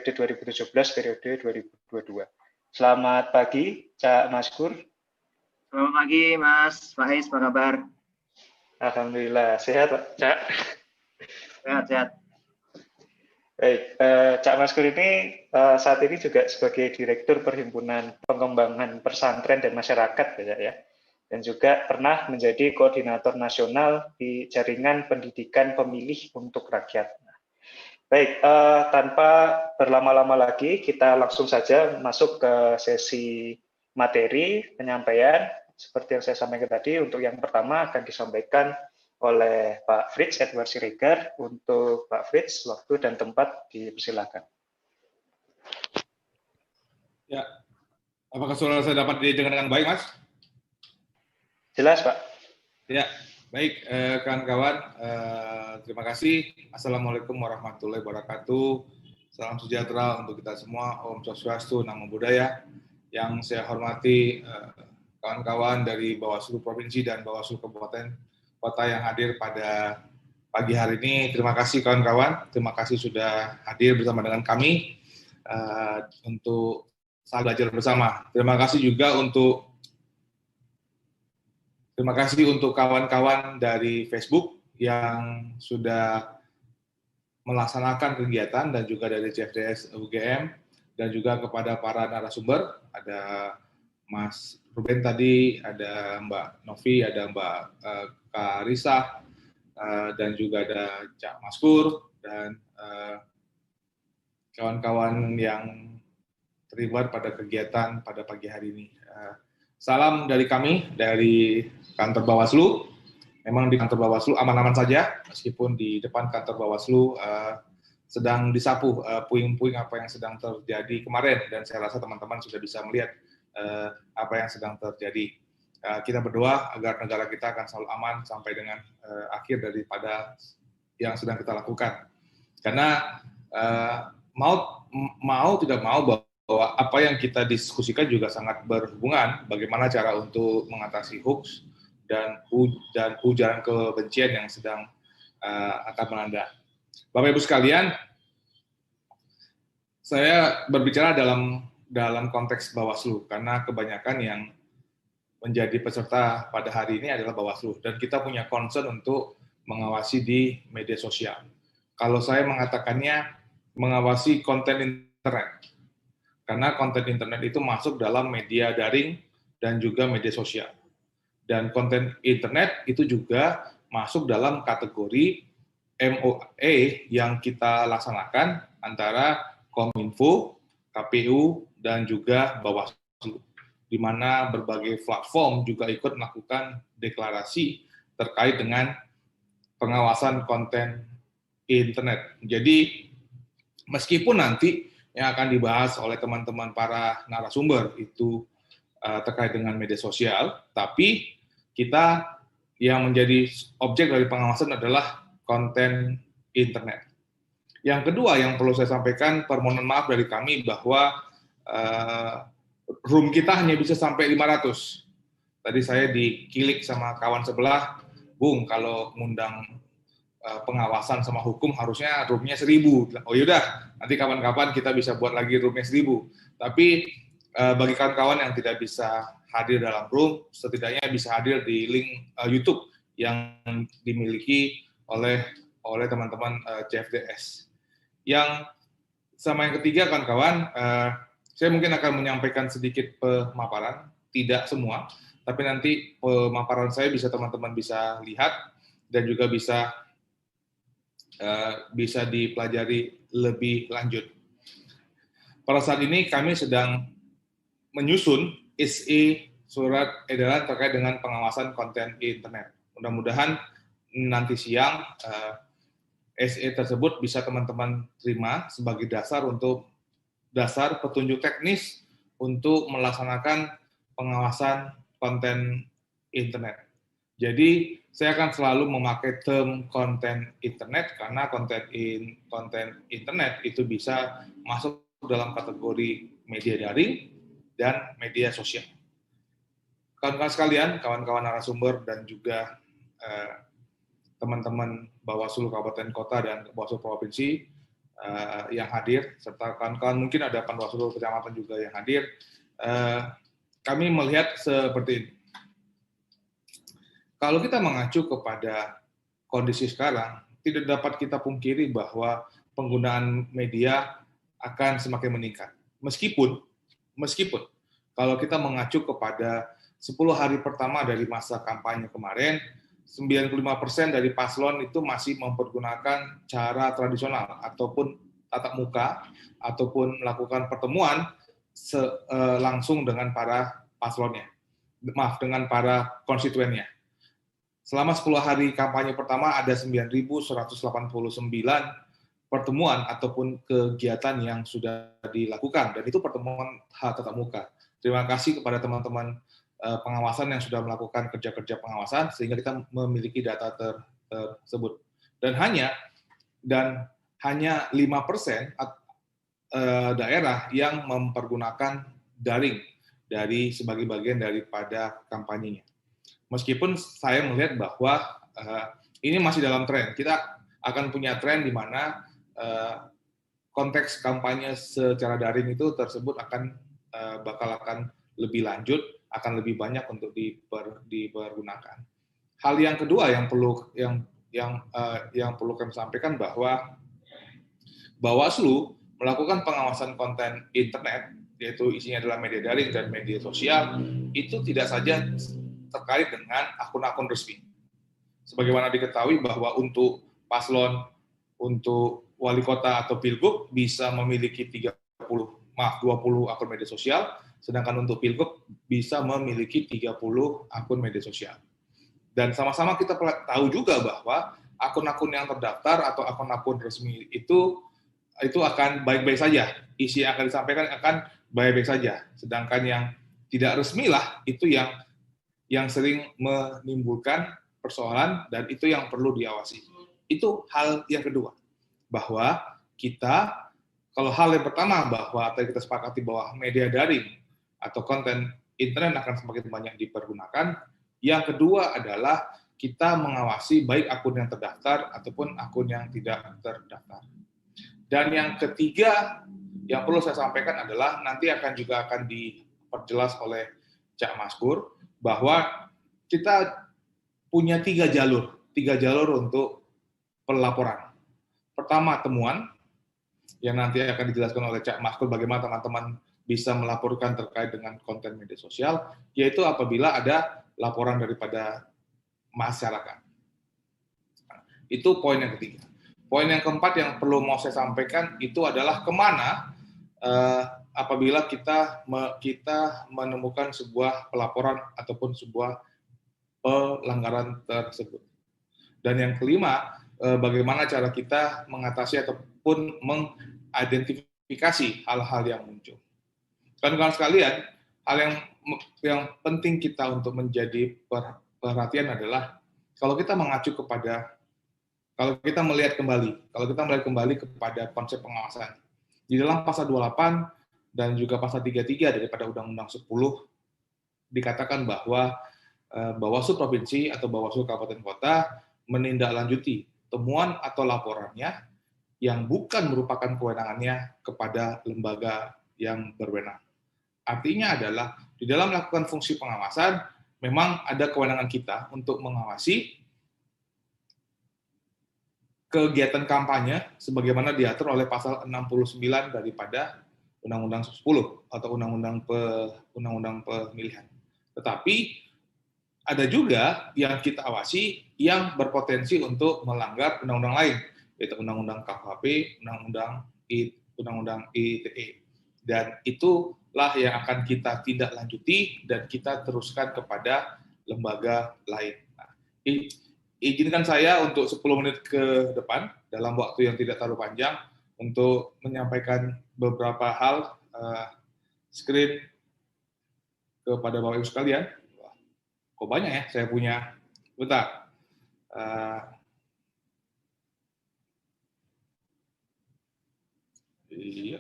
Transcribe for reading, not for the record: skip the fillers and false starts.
2017 periode 2022. Selamat pagi, Cak Maskur. Selamat pagi, Mas Faiz, apa kabar? Alhamdulillah, sehat, Pak Cak. Sehat. Baik, Cak Maskur ini saat ini juga sebagai Direktur Perhimpunan Pengembangan Pesantren dan Masyarakat, ya. Dan juga pernah menjadi Koordinator Nasional di Jaringan Pendidikan Pemilih untuk Rakyat. Baik, tanpa berlama-lama lagi, kita langsung saja masuk ke sesi materi penyampaian. Seperti yang saya sampaikan tadi, untuk yang pertama akan disampaikan oleh Pak Frits Edward Siregar. Untuk Pak Frits, waktu dan tempat dipersilakan. Ya, apakah suara saya dapat didengar dengan baik, Mas? Jelas, Pak. Ya, baik, kawan-kawan, terima kasih. Assalamualaikum warahmatullahi wabarakatuh. Salam sejahtera untuk kita semua. Om Swastiastu, Namo Buddhaya. Yang saya hormati kawan-kawan dari Bawaslu Provinsi dan Bawaslu Kabupaten Kota yang hadir pada pagi hari ini. Terima kasih kawan-kawan. Terima kasih sudah hadir bersama dengan kami untuk saling belajar bersama. Terima kasih untuk kawan-kawan dari Facebook yang sudah melaksanakan kegiatan dan juga dari CFDS UGM dan juga kepada para narasumber. Ada Mas Ruben tadi, ada Mbak Novi, ada Mbak Karisa, dan juga ada Cak Maskur dan kawan-kawan yang terlibat pada kegiatan pada pagi hari ini. Salam dari kami, dari kantor Bawaslu. Memang di kantor Bawaslu aman-aman saja, meskipun di depan kantor Bawaslu sedang disapu puing-puing apa yang sedang terjadi kemarin, dan saya rasa teman-teman sudah bisa melihat apa yang sedang terjadi. Kita berdoa agar negara kita akan selalu aman sampai dengan akhir daripada yang sedang kita lakukan. Karena mau tidak mau bahwa apa yang kita diskusikan juga sangat berhubungan bagaimana cara untuk mengatasi hoax dan ujaran kebencian yang sedang akan melanda. Bapak Ibu sekalian, saya berbicara dalam konteks Bawaslu karena kebanyakan yang menjadi peserta pada hari ini adalah Bawaslu dan kita punya concern untuk mengawasi di media sosial. Kalau saya mengatakannya mengawasi konten internet. Karena konten internet itu masuk dalam media daring dan juga media sosial. Dan konten internet itu juga masuk dalam kategori MOE yang kita laksanakan antara Kominfo, KPU, dan juga Bawaslu, di mana berbagai platform juga ikut melakukan deklarasi terkait dengan pengawasan konten internet. Jadi, meskipun nanti yang akan dibahas oleh teman-teman para narasumber itu terkait dengan media sosial, tapi kita yang menjadi objek dari pengawasan adalah konten internet. Yang kedua yang perlu saya sampaikan, permohonan maaf dari kami bahwa room kita hanya bisa sampai 500. Tadi saya dikilik sama kawan sebelah, Bung, kalau ngundang pengawasan sama hukum harusnya roomnya 1000. Oh yaudah, nanti kapan-kapan kita bisa buat lagi roomnya 1000. Tapi bagi kawan-kawan yang tidak bisa hadir dalam room, setidaknya bisa hadir di link YouTube yang dimiliki oleh teman-teman CFDS. Yang ketiga kawan-kawan, saya mungkin akan menyampaikan sedikit pemaparan, tidak semua, tapi nanti pemaparan saya bisa teman-teman bisa lihat dan juga bisa dipelajari lebih lanjut. Pada saat ini kami sedang menyusun SE surat edaran terkait dengan pengawasan konten internet. Mudah-mudahan nanti siang SE tersebut bisa teman-teman terima sebagai dasar petunjuk teknis untuk melaksanakan pengawasan konten internet. Jadi saya akan selalu memakai term konten internet karena konten internet itu bisa masuk dalam kategori media daring dan media sosial. Kawan-kawan sekalian, kawan-kawan narasumber dan juga teman-teman Bawaslu Kabupaten Kota dan Bawaslu Provinsi, yang hadir, serta kawan-kawan mungkin ada Panwaslu kecamatan juga yang hadir. Kami melihat seperti ini. Kalau kita mengacu kepada kondisi sekarang, tidak dapat kita pungkiri bahwa penggunaan media akan semakin meningkat. Meskipun kalau kita mengacu kepada 10 hari pertama dari masa kampanye kemarin, 95% dari paslon itu masih mempergunakan cara tradisional ataupun tatap muka ataupun melakukan pertemuan langsung dengan para paslonnya. Dengan para konstituennya. Selama 10 hari kampanye pertama ada 9.189 pertemuan ataupun kegiatan yang sudah dilakukan, dan itu pertemuan tatap muka. Terima kasih kepada teman-teman pengawasan yang sudah melakukan kerja-kerja pengawasan sehingga kita memiliki data tersebut. Dan hanya 5% daerah yang mempergunakan daring dari sebagai bagian daripada kampanyenya. Meskipun saya melihat bahwa ini masih dalam tren, kita akan punya tren di mana konteks kampanye secara daring itu tersebut bakal lebih lanjut, akan lebih banyak untuk dipergunakan. Hal yang kedua yang perlu kami sampaikan bahwa Bawaslu melakukan pengawasan konten internet, yaitu isinya adalah media daring dan media sosial, itu tidak saja terkait dengan akun-akun resmi. Sebagaimana diketahui bahwa untuk paslon, untuk wali kota atau pilgub bisa memiliki 20 akun media sosial, sedangkan untuk pilgub bisa memiliki 30 akun media sosial. Dan sama-sama kita tahu juga bahwa akun-akun yang terdaftar atau akun-akun resmi itu akan baik-baik saja. Isi yang akan disampaikan akan baik-baik saja. Sedangkan yang tidak resmi lah itu yang sering menimbulkan persoalan dan itu yang perlu diawasi. Itu hal yang kedua. Bahwa kita, kalau hal yang pertama bahwa tadi kita sepakati bahwa media daring atau konten internet akan semakin banyak dipergunakan, yang kedua adalah kita mengawasi baik akun yang terdaftar ataupun akun yang tidak terdaftar. Dan yang ketiga yang perlu saya sampaikan adalah nanti akan diperjelas oleh Cak Maskur bahwa kita punya 3 jalur untuk pelaporan. Pertama, temuan, yang nanti akan dijelaskan oleh Cak Maskur bagaimana teman-teman bisa melaporkan terkait dengan konten media sosial, yaitu apabila ada laporan daripada masyarakat. Itu poin yang ketiga. Poin yang keempat yang perlu mau saya sampaikan itu adalah kemana apabila kita menemukan sebuah pelaporan ataupun sebuah pelanggaran tersebut. Dan yang kelima, bagaimana cara kita mengatasi ataupun mengidentifikasi hal-hal yang muncul. Kawan-kawan sekalian, hal yang penting kita untuk menjadi perhatian adalah kalau kita melihat kembali kepada konsep pengawasan. Di dalam pasal 28 dan juga pasal 33 daripada Undang-Undang 10 dikatakan bahwa Bawaslu Provinsi atau Bawaslu Kabupaten Kota menindaklanjuti temuan atau laporannya yang bukan merupakan kewenangannya kepada lembaga yang berwenang. Artinya adalah di dalam melakukan fungsi pengawasan memang ada kewenangan kita untuk mengawasi kegiatan kampanye sebagaimana diatur oleh pasal 69 daripada Undang-Undang 10 atau Undang-Undang Pemilihan. Tetapi ada juga yang kita awasi yang berpotensi untuk melanggar undang-undang lain, yaitu Undang-Undang KUHP, Undang-Undang ITE. Dan itulah yang akan kita tindak lanjuti dan kita teruskan kepada lembaga lain. Nah, izinkan saya untuk 10 menit ke depan, dalam waktu yang tidak terlalu panjang, untuk menyampaikan beberapa hal screen kepada Bapak Ibu sekalian. Kok banyak ya saya punya. Bentar. Iya.